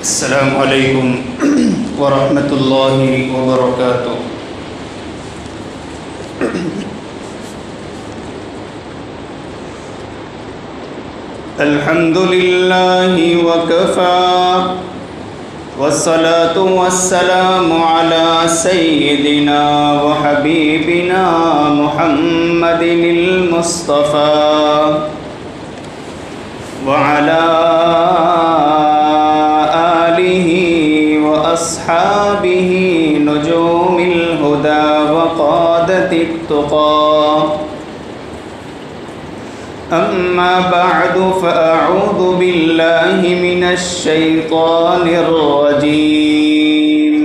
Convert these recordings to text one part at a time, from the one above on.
السلام علیکم ورحمۃ اللہ وبرکاتہ۔ الحمد للہ وکفی والصلاة والسلام علی سیدنا وحبیبنا محمد المصطفى وعلى أصحابه نجوم الهدى وقادة التقى، أما بعد فأعوذ بالله من الشيطان الرجيم،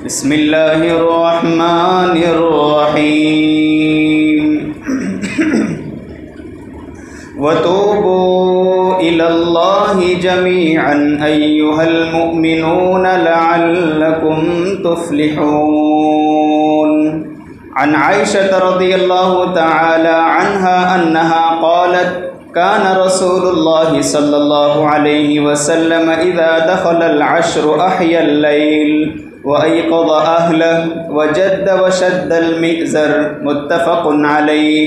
بسم الله الرحمن الرحيم، وتوبوا إلى الله جميعا أيها المؤمنون لعلكم تفلحون۔ عن عائشة رضي الله تعالى عنها أنها قالت كان رسول الله صلى الله عليه وسلم إذا دخل العشر أحيا الليل وأيقظ أهله وجد وشد المئزر، متفق عليه۔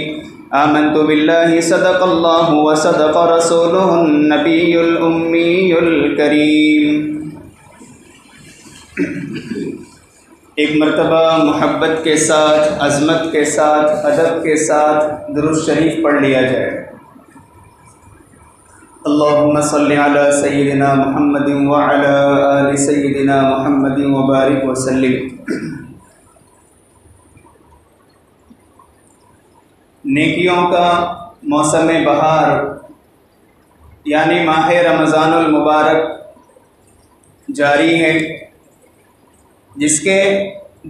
آمنت بالله صدق الله وصدق رسوله النبي الأمي الكريم۔ ایک مرتبہ محبت کے ساتھ، عظمت کے ساتھ، ادب کے ساتھ درود شریف پڑھ لیا جائے۔ اللہم صلی علی سیدنا محمد وعلی آل سیدنا محمد وبارک وسلم۔ نیکیوں کا موسم بہار یعنی ماہ رمضان المبارک جاری ہے، جس کے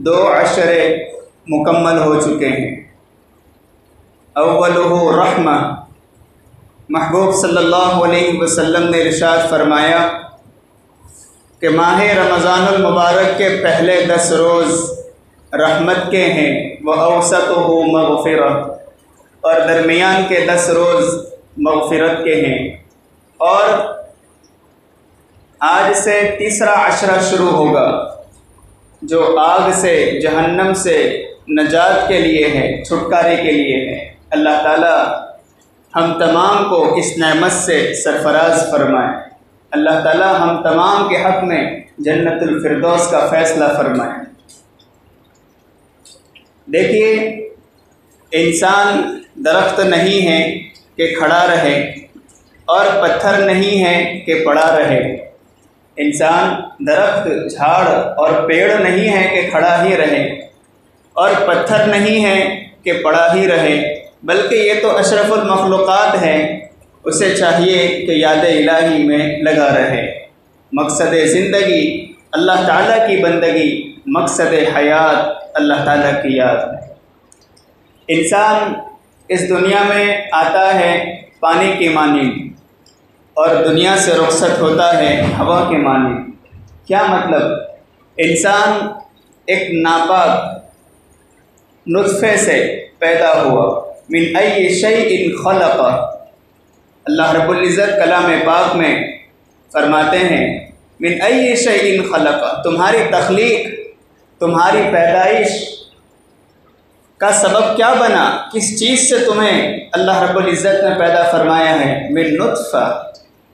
2 عشرے مکمل ہو چکے ہیں۔ اولہ رحمہ، محبوب صلی اللہ علیہ وسلم نے ارشاد فرمایا کہ ماہ رمضان المبارک کے پہلے 10 روز رحمت کے ہیں، وَأَوْسَطُهُ مَغْفِرَةٌ، اور درمیان کے 10 روز مغفرت کے ہیں، اور آج سے تیسرا عشرہ شروع ہوگا جو آگ سے، جہنم سے نجات کے لیے ہے، چھٹکارے کے لیے ہے۔ اللہ تعالی ہم تمام کو اس نعمت سے سرفراز فرمائے۔ اللہ تعالی ہم تمام کے حق میں جنت الفردوس کا فیصلہ فرمائے۔ دیکھیے، انسان درخت نہیں ہے کہ کھڑا رہے، اور پتھر نہیں ہے کہ پڑا رہے۔ انسان درخت، جھاڑ اور پیڑ نہیں ہے کہ کھڑا ہی رہے، اور پتھر نہیں ہے کہ پڑا ہی رہے، بلکہ یہ تو اشرف المخلوقات ہے، اسے چاہیے کہ یاد الہی میں لگا رہے۔ مقصد زندگی اللہ تعالیٰ کی بندگی، مقصد حیات اللہ تعالیٰ کی یاد۔ انسان اس دنیا میں آتا ہے پانی کی مانند، اور دنیا سے رخصت ہوتا ہے ہوا کے مانند۔ کیا مطلب؟ انسان ایک ناپاک نطفے سے پیدا ہوا۔ من ای شیء خلق، اللہ رب العزت کلام پاک میں فرماتے ہیں من ای شیء خلق، تمہاری تخلیق، تمہاری پیدائش کا سبب کیا بنا؟ کس چیز سے تمہیں اللہ رب العزت نے پیدا فرمایا ہے؟ من نطفہ،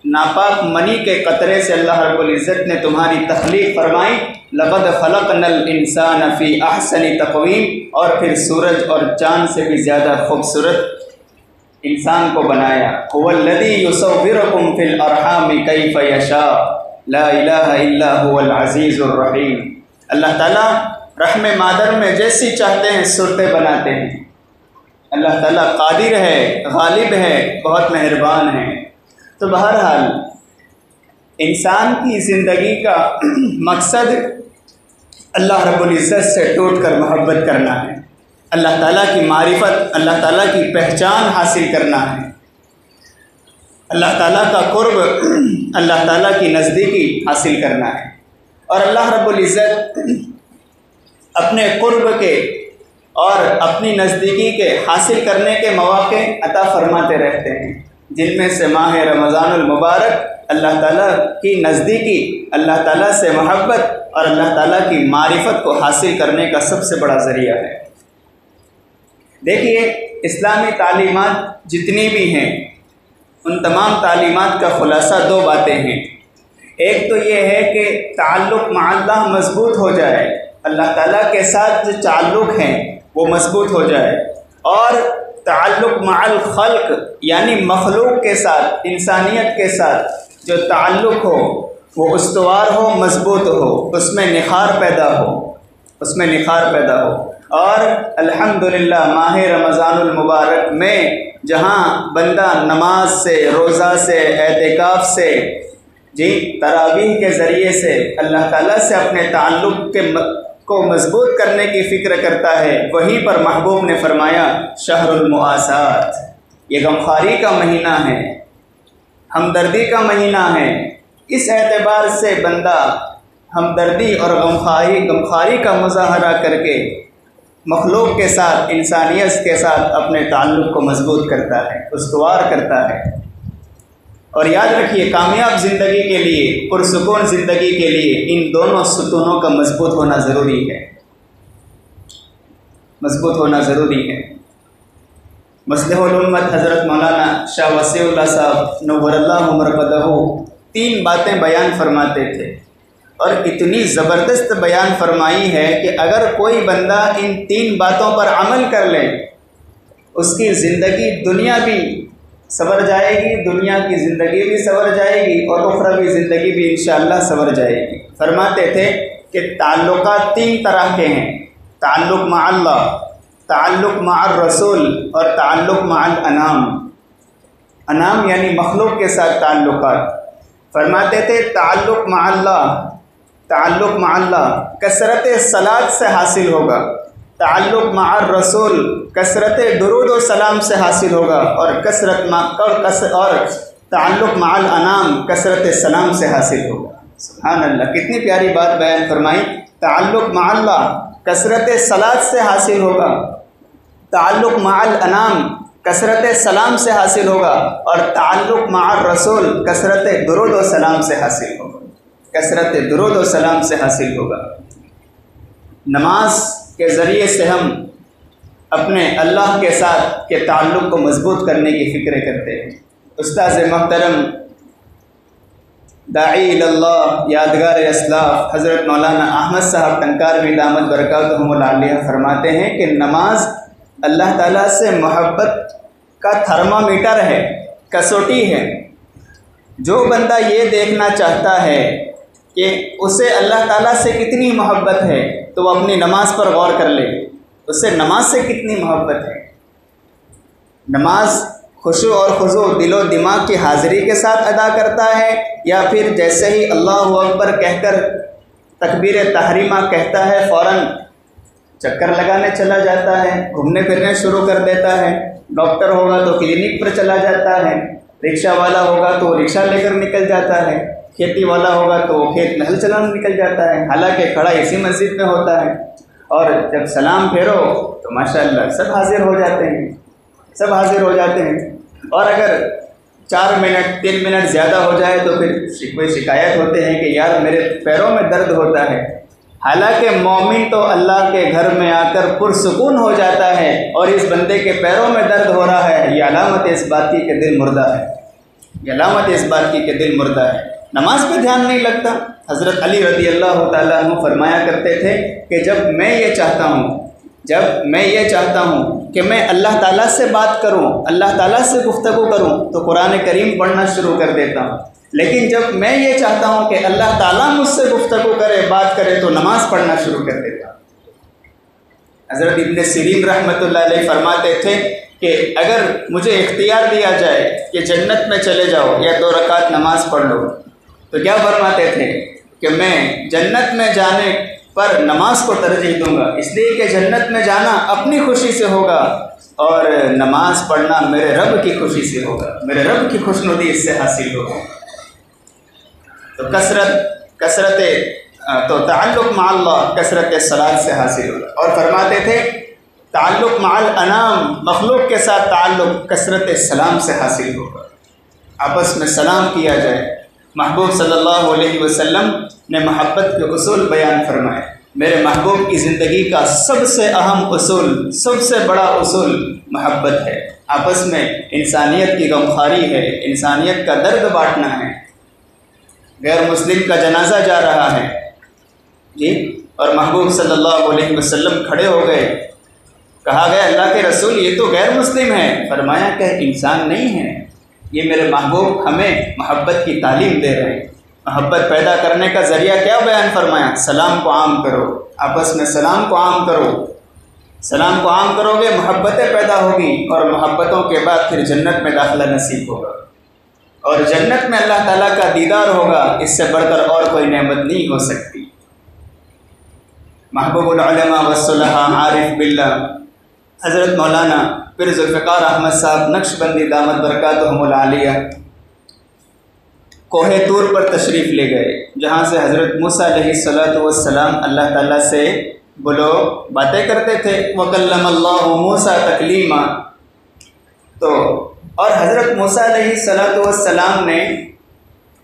ناپاک منی کے قطرے سے اللہ رب العزت نے تمہاری تخلیق فرمائی۔ لقد خلقنا الانسان فی احسن تقویم، اور پھر سورج اور چاند سے بھی زیادہ خوبصورت انسان کو بنایا۔ هو الذی یصورکم فی الارحام کیف یشاء، لا الہ الا هو العزیز الرحیم۔ اللہ تعالیٰ رحم مادر میں جیسی چاہتے ہیں صورتیں بناتے ہیں۔ اللہ تعالیٰ قادر ہے، غالب ہے، بہت مہربان ہے۔ تو بہرحال انسان کی زندگی کا مقصد اللہ رب العزت سے ٹوٹ کر محبت کرنا ہے، اللہ تعالیٰ کی معرفت، اللہ تعالیٰ کی پہچان حاصل کرنا ہے، اللہ تعالیٰ کا قرب، اللہ تعالیٰ کی نزدیکی حاصل کرنا ہے۔ اور اللہ رب العزت اپنے قرب کے اور اپنی نزدیکی کے حاصل کرنے کے مواقع عطا فرماتے رہتے ہیں۔ جن میں سے ماہ رمضان المبارک اللہ تعالیٰ کی نزدیکی، اللہ تعالیٰ سے محبت اور اللہ تعالیٰ کی معرفت کو حاصل کرنے کا سب سے بڑا ذریعہ ہے۔ دیکھیے، اسلامی تعلیمات جتنی بھی ہیں ان تمام تعلیمات کا خلاصہ دو باتیں ہیں۔ ایک تو یہ ہے کہ تعلق مع اللہ مضبوط ہو جائے، اللہ تعالیٰ کے ساتھ جو تعلق ہیں وہ مضبوط ہو جائے، اور تعلق مع الخلق یعنی مخلوق کے ساتھ، انسانیت کے ساتھ جو تعلق ہو وہ استوار ہو، مضبوط ہو، اس میں نخار پیدا ہو، اس میں نخار پیدا ہو۔ اور الحمدللہ ماہ رمضان المبارک میں جہاں بندہ نماز سے، روزہ سے، اعتکاف سے، تراویح کے ذریعے سے اللہ تعالیٰ سے اپنے تعلق کو مضبوط کرنے کی فکر کرتا ہے، وہیں پر محبوب نے فرمایا شہر المواسات، یہ غمخواری کا مہینہ ہے، ہمدردی کا مہینہ ہے۔ اس اعتبار سے بندہ ہمدردی اور غمخواری کا مظاہرہ کر کے مخلوق کے ساتھ، انسانیت کے ساتھ اپنے تعلق کو مضبوط کرتا ہے، استوار کرتا ہے۔ اور یاد رکھیے، کامیاب زندگی کے لیے، پرسکون زندگی کے لیے ان دونوں ستونوں کا مضبوط ہونا ضروری ہے، مضبوط ہونا ضروری ہے۔ مصلح الامت حضرت مولانا شاہ وسیع اللہ صاحب نور اللہ مرقدہ 3 باتیں بیان فرماتے تھے، اور اتنی زبردست بیان فرمائی ہے کہ اگر کوئی بندہ ان 3 باتوں پر عمل کر لے، اس کی زندگی دنیا بھی سنور جائے گی، دنیا کی زندگی بھی سنور جائے گی، اور اخروی زندگی بھی انشاءاللہ سنور جائے گی۔ فرماتے تھے کہ تعلقات 3 طرح کے ہیں، تعلق مع اللہ، تعلق مع الرسول، اور تعلق مع الانام۔ انام یعنی مخلوق کے ساتھ تعلقات۔ فرماتے تھے تعلق مع اللہ، تعلق مع اللہ کثرت صلاۃ سے حاصل ہوگا، تعلق مع الرسول کثرت درود و سلام سے حاصل ہوگا، اور تعلق مع الانام کثرت سلام سے حاصل ہوگا۔ سبحان اللہ، کتنی پیاری بات بیان فرمائی۔ تعلق مع اللہ کثرت صلاۃ سے حاصل ہوگا، تعلق مع الانام کثرت سلام سے حاصل ہوگا، اور تعلق مع الرسول کثرت درود و سلام سے حاصل ہوگا، کثرت درود و سلام سے حاصل ہوگا۔ نماز کے ذریعے سے ہم اپنے اللہ کے ساتھ کے تعلق کو مضبوط کرنے کی فکر کرتے ہیں۔ استاذ محترم داعی اللہ یادگار اسلاف حضرت مولانا احمد صاحب ٹنکاروی دامت برکاتہم العالیہ فرماتے ہیں کہ نماز اللہ تعالیٰ سے محبت کا تھرمامیٹر ہے، کسوٹی ہے۔ جو بندہ یہ دیکھنا چاہتا ہے کہ اسے اللہ تعالیٰ سے کتنی محبت ہے تو وہ اپنی نماز پر غور کر لے، اسے نماز سے کتنی محبت ہے۔ نماز خشوع اور خضوع دل و دماغ کی حاضری کے ساتھ ادا کرتا ہے، یا پھر جیسے ہی اللہ اکبر کہہ کر تکبیر تحریمہ کہتا ہے فوراً چکر لگانے چلا جاتا ہے، گھومنے پھرنے شروع کر دیتا ہے، ڈاکٹر ہوگا تو کلینک پر چلا جاتا ہے، رکشہ والا ہوگا تو رکشہ لے کر نکل جاتا ہے، کھیتی والا ہوگا تو کھیت میں ہل چلانے نکل جاتا ہے، حالانکہ کھڑا اسی مسجد میں ہوتا ہے، اور جب سلام پھیرو تو ماشاءاللہ سب حاضر ہو جاتے ہیں، سب حاضر ہو جاتے ہیں۔ اور اگر 4 منٹ 3 منٹ زیادہ ہو جائے تو پھر کوئی شکایت ہوتے ہیں کہ یار میرے پیروں میں درد ہوتا ہے، حالانکہ مومن تو اللہ کے گھر میں آ کر پرسکون ہو جاتا ہے، اور اس بندے کے پیروں میں درد ہو رہا ہے، یہ علامت اس بات کی کہ دل مردہ ہے، یہ علامت اس بات کی کہ دل مردہ ہے۔ نماز پہ دھیان نہیں لگتا۔ حضرت علی رضی اللہ تعالیٰ عنہ فرمایا کرتے تھے کہ جب میں یہ چاہتا ہوں کہ میں اللہ تعالیٰ سے بات کروں، اللہ تعالیٰ سے گفتگو کروں تو قرآن کریم پڑھنا شروع کر دیتا ہوں، لیکن جب میں یہ چاہتا ہوں کہ اللہ تعالیٰ مجھ سے گفتگو کرے، بات کرے تو نماز پڑھنا شروع کر دیتا ہوں۔ حضرت ابن سیرین رحمۃ اللہ علیہ فرماتے تھے کہ اگر مجھے اختیار دیا جائے کہ جنت میں چلے جاؤ یا 2 رکعت نماز پڑھ لو، تو کیا فرماتے تھے کہ میں جنت میں جانے پر نماز کو ترجیح دوں گا، اس لیے کہ جنت میں جانا اپنی خوشی سے ہوگا، اور نماز پڑھنا میرے رب کی خوشی سے ہوگا، میرے رب کی خوشنودی اس سے حاصل ہوگا۔ تو تعلق مع اللہ کثرت صلاۃ سے حاصل ہوگا۔ اور فرماتے تھے تعلق مع الانام، مخلوق کے ساتھ تعلق کثرت سلام سے حاصل ہوگا۔ آپس میں سلام کیا جائے۔ محبوب صلی اللہ علیہ وسلم نے محبت کے اصول بیان فرمائے۔ میرے محبوب کی زندگی کا سب سے اہم اصول، سب سے بڑا اصول محبت ہے۔ آپس میں انسانیت کی غمخواری ہے، انسانیت کا درد بانٹنا ہے۔ غیر مسلم کا جنازہ جا رہا ہے جی، اور محبوب صلی اللہ علیہ وسلم کھڑے ہو گئے۔ کہا گیا اللہ کے رسول یہ تو غیر مسلم ہے۔ فرمایا کہ انسان نہیں ہے، یہ میرے محبوب ہمیں محبت کی تعلیم دے رہے ہیں۔ محبت پیدا کرنے کا ذریعہ کیا بیان فرمایا؟ سلام کو عام کرو، آپس میں سلام کو عام کرو۔ سلام کو عام کرو گے محبتیں پیدا ہوگی، اور محبتوں کے بعد پھر جنت میں داخلہ نصیب ہوگا، اور جنت میں اللہ تعالیٰ کا دیدار ہوگا۔ اس سے بڑھ کر اور کوئی نعمت نہیں ہو سکتی۔ محبوب العلماء والصلحاء عارف باللہ حضرت مولانا پیر ذوالفقار احمد صاحب نقشبندی دامت برکاتہم العالیہ کوہ طور پر تشریف لے گئے، جہاں سے حضرت موسیٰ علیہ السلام اللہ تعالیٰ سے بولو باتیں کرتے تھے۔ وَكَلَّمَ اللَّهُ مُوسَىٰ تَكْلِيمًا، تو اور حضرت موسیٰ علیہ السلام نے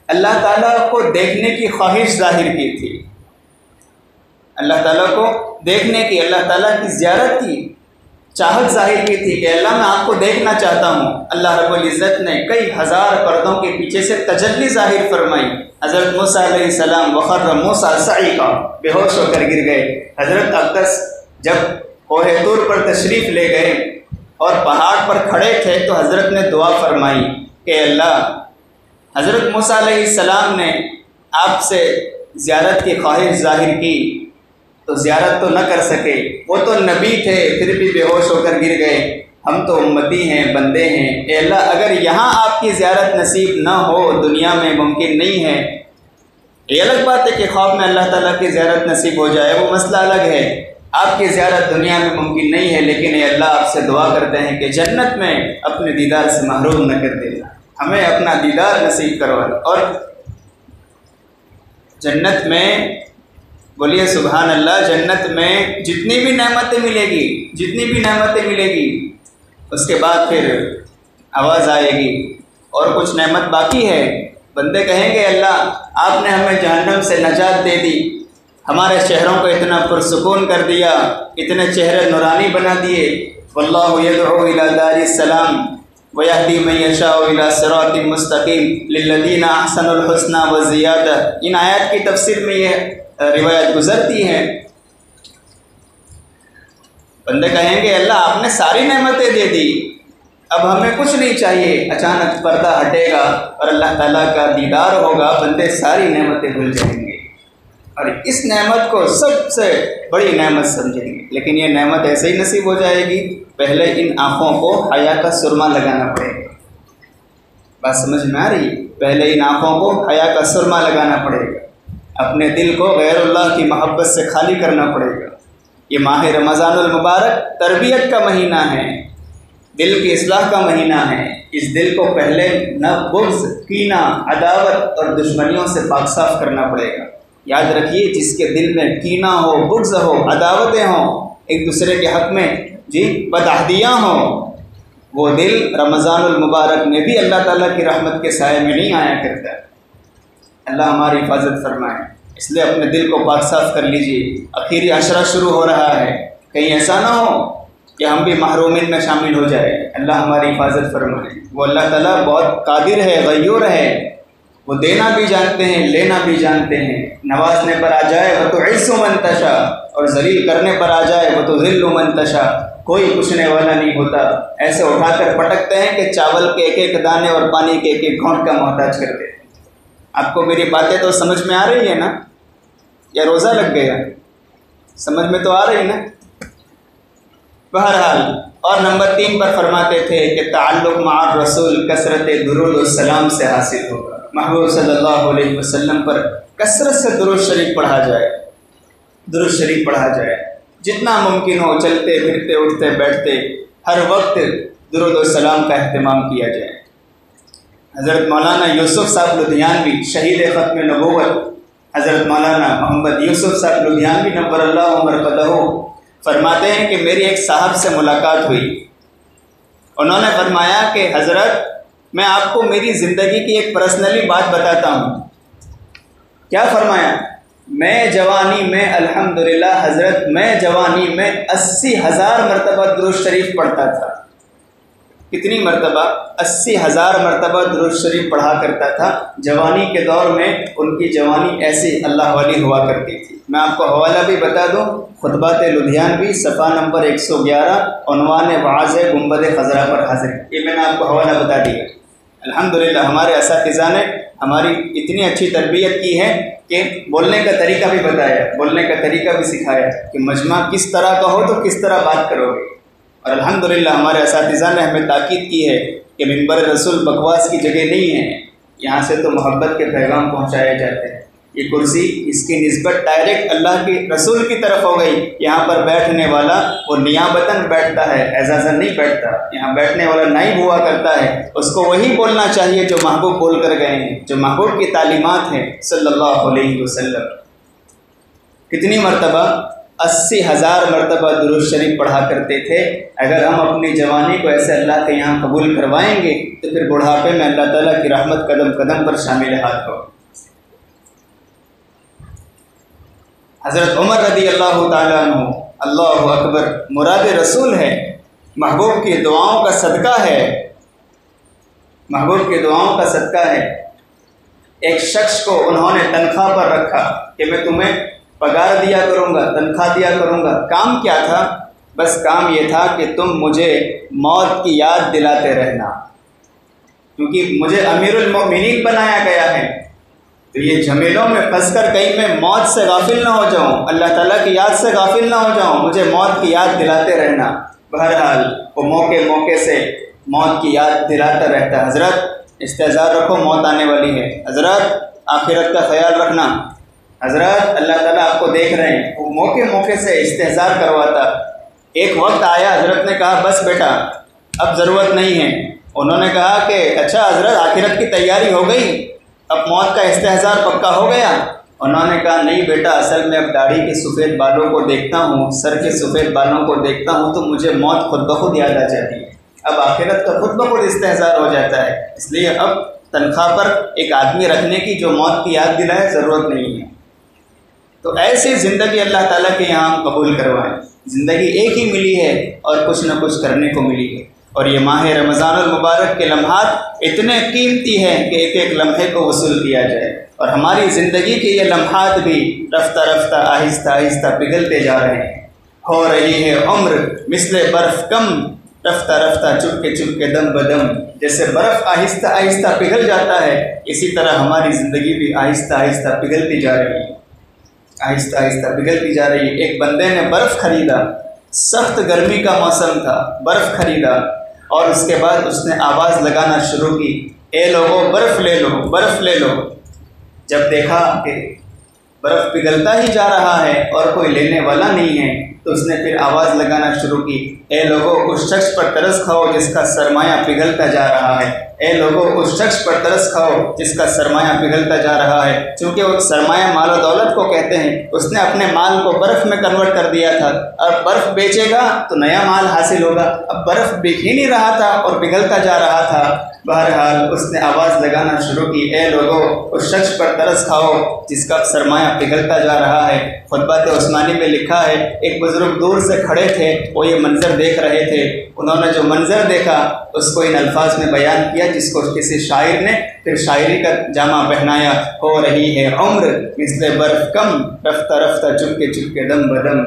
اللہ تعالیٰ کو دیکھنے کی خواہش ظاہر کی تھی، اللہ تعالیٰ کو دیکھنے کی، اللہ تعالیٰ کی زیارت کی چاہت ظاہر کی تھی کہ اللہ میں آپ کو دیکھنا چاہتا ہوں۔ اللہ رب العزت نے کئی ہزار پردوں کے پیچھے سے تجلی ظاہر فرمائی۔ حضرت موسیٰ علیہ السلام وخر موسیٰ صعقا، بے ہوش ہو کر گر گئے۔ حضرت اقدس جب کوہ طور پر تشریف لے گئے اور پہاڑ پر کھڑے تھے تو حضرت نے دعا فرمائی کہ اللہ، حضرت موسیٰ علیہ السلام نے آپ سے زیارت کی خواہش ظاہر کی تو زیارت تو نہ کر سکے، وہ تو نبی تھے پھر بھی بے ہوش ہو کر گر گئے، ہم تو امتی ہیں، بندے ہیں۔ اے اللہ اگر یہاں آپ کی زیارت نصیب نہ ہو، دنیا میں ممکن نہیں ہے۔ یہ الگ بات ہے کہ خواب میں اللہ تعالیٰ کی زیارت نصیب ہو جائے، وہ مسئلہ الگ ہے۔ آپ کی زیارت دنیا میں ممکن نہیں ہے، لیکن اے اللہ آپ سے دعا کرتے ہیں کہ جنت میں اپنے دیدار سے محروم نہ کر دے، ہمیں اپنا دیدار نصیب کروا۔ اور جنت میں بولیے سبحان اللہ، جنت میں جتنی بھی نعمتیں ملے گی، جتنی بھی نعمتیں ملے گی، اس کے بعد پھر آواز آئے گی اور کچھ نعمت باقی ہے۔ بندے کہیں گے اللہ آپ نے ہمیں جہنم سے نجات دے دی، ہمارے چہروں کو اتنا پرسکون کر دیا، اتنے چہرے نورانی بنا دیے۔ واللہ یدعو الی دار السلام ویہدی من یشاء الی صراط مستقیم للذین احسنوا الحسنی وزیادہ۔ ان آیات کی تفسیر میں یہ روایت گزرتی ہے۔ بندے کہیں گے اللہ آپ نے ساری نعمتیں دے دی، اب ہمیں کچھ نہیں چاہیے۔ اچانک پردہ ہٹے گا اور اللہ تعالیٰ کا دیدار ہوگا، بندے ساری نعمتیں بھول جائیں گے اور اس نعمت کو سب سے بڑی نعمت سمجھیں گے۔ لیکن یہ نعمت ایسے ہی نصیب ہو جائے گی، پہلے ان آنکھوں کو حیا کا سرما لگانا پڑے گا۔ بات سمجھ میں آ رہی ہے؟ پہلے ان آنکھوں کو حیا کا سرما لگانا پڑے گا، اپنے دل کو غیر اللہ کی محبت سے خالی کرنا پڑے گا۔ یہ ماہ رمضان المبارک تربیت کا مہینہ ہے، دل کی اصلاح کا مہینہ ہے۔ اس دل کو پہلے نہ بغض، کینہ، عداوت اور دشمنیوں سے پاک صاف کرنا پڑے گا۔ یاد رکھیے جس کے دل میں کینہ ہو، بغض ہو، عداوتیں ہوں، ایک دوسرے کے حق میں بدعہدیاں ہوں، وہ دل رمضان المبارک میں بھی اللہ تعالیٰ کی رحمت کے سائے میں نہیں آیا کرتا۔ اللہ ہماری حفاظت فرمائے، اس لیے اپنے دل کو پاک صاف کر لیجیے۔ آخری عشرہ شروع ہو رہا ہے، کہیں ایسا نہ ہو کہ ہم بھی محرومین میں شامل ہو جائے۔ اللہ ہماری حفاظت فرمائے۔ وہ اللہ تعالیٰ بہت قادر ہے، غیور ہے، وہ دینا بھی جانتے ہیں، لینا بھی جانتے ہیں۔ نوازنے پر آ جائے وہ تو عز من تشاء، اور ذلیل کرنے پر آ جائے وہ تو ذل من تشاء۔ کوئی پوچھنے والا نہیں ہوتا، ایسے اٹھا کر پٹکتے ہیں کہ چاول کے ایک ایک دانے اور پانی کے ایک ایک گھونٹ کا محتاج کرتے ہیں۔ آپ کو میری باتیں تو سمجھ میں آ رہی ہے نا؟ یا روزہ لگ گیا؟ سمجھ میں تو آ رہی نا؟ بہرحال، اور نمبر 3 پر فرماتے تھے کہ تعلق مع الرسول کثرت درود و سلام سے حاصل ہوگا۔ محبوب صلی اللہ علیہ وسلم پر کثرت سے درود شریف پڑھا جائے، درود شریف پڑھا جائے، جتنا ممکن ہو، چلتے پھرتے اٹھتے بیٹھتے ہر وقت درود و سلام کا اہتمام کیا جائے۔ حضرت مولانا یوسف صاحب لدھیانوی، شہید ختم نبوت حضرت مولانا محمد یوسف صاحب لدھیانوی نور اللہ مرقدہ فرماتے ہیں کہ میری ایک صاحب سے ملاقات ہوئی، انہوں نے فرمایا کہ حضرت میں آپ کو میری زندگی کی ایک پرسنلی بات بتاتا ہوں۔ کیا فرمایا؟ میں جوانی میں الحمدللہ حضرت میں جوانی میں 80,000 مرتبہ درود شریف پڑھتا تھا۔ کتنی مرتبہ؟ 80,000 مرتبہ درود شریف پڑھا کرتا تھا۔ جوانی کے دور میں ان کی جوانی ایسی اللہ والی ہوا کرتی تھی۔ میں آپ کو حوالہ بھی بتا دوں، خطبات لدھیانوی صفحہ نمبر 111، عنوان وعظ گنبد خضرا پر حاضر، یہ میں نے آپ کو حوالہ بتا دیا۔ الحمدللہ ہمارے اساتذہ نے ہماری اتنی اچھی تربیت کی ہے کہ بولنے کا طریقہ بھی بتایا، بولنے کا طریقہ بھی سکھایا کہ مجمع کس طرح کا ہو تو کس طرح بات کرو گے۔ اور الحمدللہ ہمارے اساتذہ نے ہمیں تاکید کی ہے کہ منبر رسول بکواس کی جگہ نہیں ہے، یہاں سے تو محبت کے پیغام پہنچائے جاتے ہیں۔ یہ کرسی اس کی نسبت ڈائریکٹ اللہ کے رسول کی طرف ہو گئی۔ یہاں پر بیٹھنے والا وہ نیابتاً بیٹھتا ہے، اعزازاً نہیں بیٹھتا۔ یہاں بیٹھنے والا نائب ہوا کرتا ہے، اس کو وہی بولنا چاہیے جو محبوب بول کر گئے ہیں، جو محبوب کی تعلیمات ہیں صلی اللہ علیہ وسلم۔ کتنی مرتبہ؟ 80,000 مرتبہ درود شریف پڑھا کرتے تھے۔ اگر ہم اپنی جوانی کو ایسے اللہ کے یہاں قبول کروائیں گے تو پھر بڑھاپے میں اللہ تعالیٰ کی رحمت قدم قدم پر شامل ہاتھ ہو۔ حضرت عمر رضی اللہ تعالیٰ عنہ، اللہ اکبر، مراد رسول ہے، محبوب کی دعاؤں کا صدقہ ہے، محبوب کی دعاؤں کا صدقہ ہے۔ ایک شخص کو انہوں نے تنخواہ پر رکھا کہ میں تمہیں پگار دیا کروں گا، تنخواہ دیا کروں گا۔ کام کیا تھا؟ بس کام یہ تھا کہ تم مجھے موت کی یاد دلاتے رہنا، کیونکہ مجھے امیر المؤمنین بنایا گیا ہے، تو یہ جھمیلوں میں پھنس کر کہیں میں موت سے غافل نہ ہو جاؤں، اللہ تعالیٰ کی یاد سے غافل نہ ہو جاؤں، مجھے موت کی یاد دلاتے رہنا۔ بہرحال وہ موقع سے موت کی یاد دلاتا رہتا۔ حضرت استعذار رکھو، موت آنے والی ہے، حضرت آخرت کا خیال رکھنا، حضرت اللہ تعالیٰ آپ کو دیکھ رہے ہیں۔ وہ موقع سے استحضار کرواتا۔ ایک وقت آیا، حضرت نے کہا بس بیٹا اب ضرورت نہیں ہے۔ انہوں نے کہا کہ اچھا حضرت آخرت کی تیاری ہو گئی، اب موت کا استحضار پکا ہو گیا؟ انہوں نے کہا نہیں بیٹا، اصل میں اب داڑھی کے سفید بالوں کو دیکھتا ہوں، سر کے سفید بالوں کو دیکھتا ہوں تو مجھے موت خود بخود یاد آ جاتی ہے، اب آخرت کا خود بخود استحضار ہو جاتا ہے، اس لیے اب تنخواہ پر ایک آدمی رکھنے کی جو موت کی یاد دلائے ضرورت نہیں ہے۔ تو ایسی زندگی اللہ تعالیٰ کے یہاں قبول کروائیں۔ زندگی ایک ہی ملی ہے اور کچھ نہ کچھ کرنے کو ملی ہے، اور یہ ماہ رمضان المبارک کے لمحات اتنے قیمتی ہیں کہ ایک ایک لمحے کو وصول کیا جائے، اور ہماری زندگی کے یہ لمحات بھی رفتہ رفتہ آہستہ آہستہ پگھلتے جا رہے ہیں۔ ہو رہی ہے عمر مثل برف کم، رفتہ رفتہ چپکے دم بدم، جیسے برف آہستہ آہستہ پگھل جاتا ہے، اسی طرح ہماری زندگی بھی آہستہ آہستہ پگھلتی جا رہی ہے، آہستہ آہستہ پگھلتی جا رہی ہے۔ ایک بندے نے برف خریدا، سخت گرمی کا موسم تھا، برف خریدا، اور اس کے بعد اس نے آواز لگانا شروع کی، اے لوگو برف لے لو، برف لے لو۔ جب دیکھا کہ برف پگھلتا ہی جا رہا ہے اور کوئی لینے والا نہیں ہے تو اس نے پھر آواز لگانا شروع کی، اے لوگو اس شخص پر ترس کھاؤ جس کا سرمایہ پگھلتا جا رہا ہے، اے لوگو اس شخص پر ترس کھاؤ جس کا سرمایہ پگھلتا جا رہا ہے۔ چونکہ وہ سرمایہ مال و دولت کو کہتے ہیں، اس نے اپنے مال کو برف میں کنورٹ کر دیا تھا، اب برف بیچے گا تو نیا مال حاصل ہوگا، اب برف بک ہی نہیں رہا تھا اور پگھلتا جا رہا تھا۔ بہرحال اس نے آواز لگانا شروع کی، اے لوگو اس شخص پر ترس کھاؤ جس کا سرمایہ پگھلتا جا رہا ہے۔ خطبات عثمانی میں لکھا ہے، ایک بزرگ دور سے کھڑے تھے، وہ یہ منظر دیکھ رہے تھے، انہوں نے جو منظر دیکھا اس کو ان الفاظ میں بیان کیا جس کو کسی شاعر نے پھر شاعری کا جامہ پہنایا، ہو رہی ہے عمر مثل برف کم، رفتہ رفتہ چپکے دم بدم۔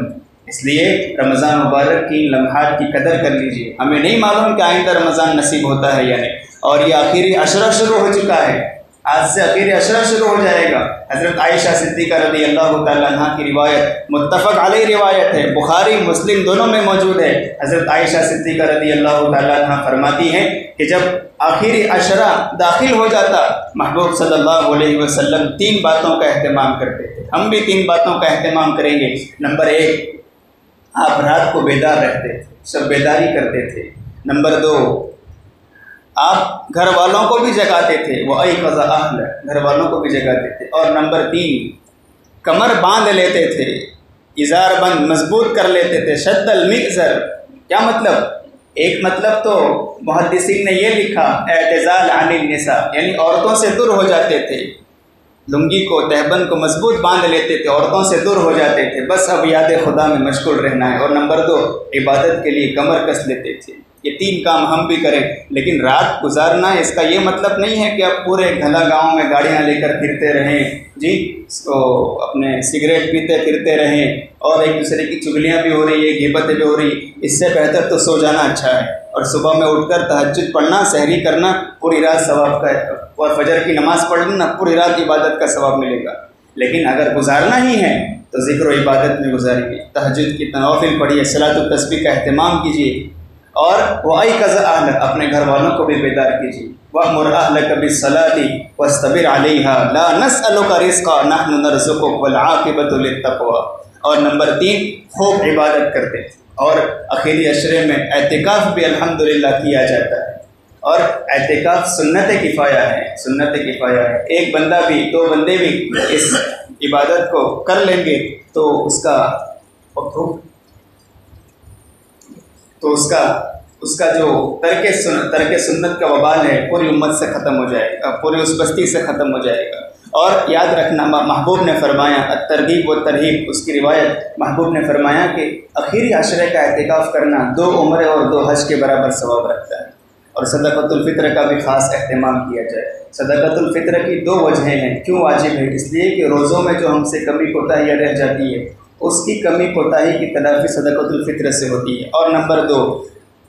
اس لیے رمضان مبارک کی لمحات کی قدر کر لیجیے، ہمیں نہیں معلوم کہ آئندہ رمضان نصیب ہوتا ہے یا نہیں، اور یہ آخری عشرہ شروع ہو چکا ہے، آج سے آخری عشرہ شروع ہو جائے گا۔ حضرت عائشہ صدیقہ رضی اللہ تعالیٰ عنہ کی روایت متفق علیہ روایت ہے، بخاری مسلم دونوں میں موجود ہے۔ حضرت عائشہ صدیقہ رضی اللہ تعالیٰ عنہ فرماتی ہیں کہ جب آخری عشرہ داخل ہو جاتا، محبوب صلی اللہ علیہ وسلم 3 باتوں کا اہتمام کرتے تھے، ہم بھی 3 باتوں کا اہتمام کریں گے۔ نمبر 1، آپ رات کو بیدار رہتے تھے، سب بیداری کرتے تھے۔ نمبر 2، آپ گھر والوں کو بھی جگاتے تھے، وہ ایقظ اہل، گھر والوں کو بھی جگاتے تھے۔ اور نمبر 3، کمر باندھ لیتے تھے، ازار بند مضبوط کر لیتے تھے، شد المئزر، کیا مطلب؟ ایک مطلب تو محدثین نے یہ لکھا اعتزال عن النساء، یعنی عورتوں سے دور ہو جاتے تھے، لنگی کو تہبند کو مضبوط باندھ لیتے تھے، عورتوں سے دور ہو جاتے تھے، بس اب یاد خدا میں مشغول رہنا ہے۔ اور نمبر 2، عبادت کے لیے کمر کس لیتے تھے۔ یہ 3 کام ہم بھی کریں، لیکن رات گزارنا اس کا یہ مطلب نہیں ہے کہ اب پورے گھلا گاؤں میں گاڑیاں لے کر پھرتے رہیں، جی اپنے سگریٹ پیتے پھرتے رہیں، اور ایک دوسرے کی چگلیاں بھی ہو رہی ہے، غیبتیں بھی ہو رہی۔ اس سے بہتر تو سو جانا اچھا ہے، اور صبح میں اٹھ کر تہجد پڑھنا، سحری کرنا، پوری رات ثواب کا ہے، اور فجر کی نماز پڑھ لینا، پوری رات عبادت کا ثواب ملے گا۔ لیکن اگر گزارنا ہی ہے تو ذکر و عبادت میں گزاریے، تہجد کی نوافل پڑھیے، صلاۃ التسبیح کا اہتمام کیجیے، اور وَأَيْقَظَ أَهْلَكَ، اپنے گھر والوں کو بھی بیدار کیجیے۔ وَأْمُرْ أَهْلَكَ بِالصَّلَاةِ وَاسْتَبِرْ عَلَيْهَا لَا نَسْأَلُكَ رِزْقًا نَحْنُ نَرْزُقُكَ وَالْعَاقِبَةُ لِلتَّقْوَىٰ۔ اور نمبر 3، خوب عبادت کرتے، اور آخری عشرے میں اعتکاف بھی الحمدللہ کیا جاتا ہے، اور اعتکاف سنت کفایہ ہے، سنت کفایہ ہے۔ ایک بندہ بھی، 2 بندے بھی اس عبادت کو کر لیں گے تو اس کا جو ترک سنت کا وبال ہے پوری امت سے ختم ہو جائے گا، پوری اس بستی سے ختم ہو جائے گا۔ اور یاد رکھنا، محبوب نے فرمایا، الترغیب و ترہیب، اس کی روایت، محبوب نے فرمایا کہ آخری عشرے کا اعتکاف کرنا 2 عمرے اور 2 حج کے برابر ثواب رکھتا ہے۔ اور صدقۃ الفطر کا بھی خاص اہتمام کیا جائے۔ صدقۃ الفطر کی 2 وجہیں ہیں کیوں واجب ہے، اس لیے کہ روزوں میں جو ہم سے کمی کوتاہیاں رہ جاتی ہے، اس کی کمی کوتاہی کی تلافی صدقۃ الفطر سے ہوتی ہے۔ اور نمبر 2،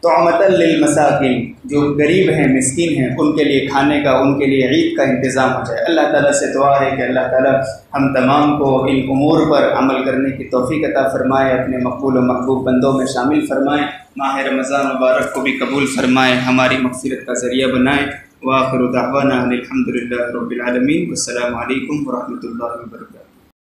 طعمۃ للمساکین، جو غریب ہیں، مسکین ہیں، ان کے لیے کھانے کا، ان کے لیے عید کا انتظام ہو جائے۔ اللہ تعالیٰ سے دعا ہے کہ اللہ تعالیٰ ہم تمام کو ان امور پر عمل کرنے کی توفیق عطا فرمائے، اپنے مقبول و محبوب بندوں میں شامل فرمائے، ماہ رمضان مبارک کو بھی قبول فرمائے، ہماری مغفرت کا ذریعہ بنائے۔ وآخر دعوانا الحمد للہ رب العالمین، والسلام علیکم ورحمۃ اللہ وبرکاتہ۔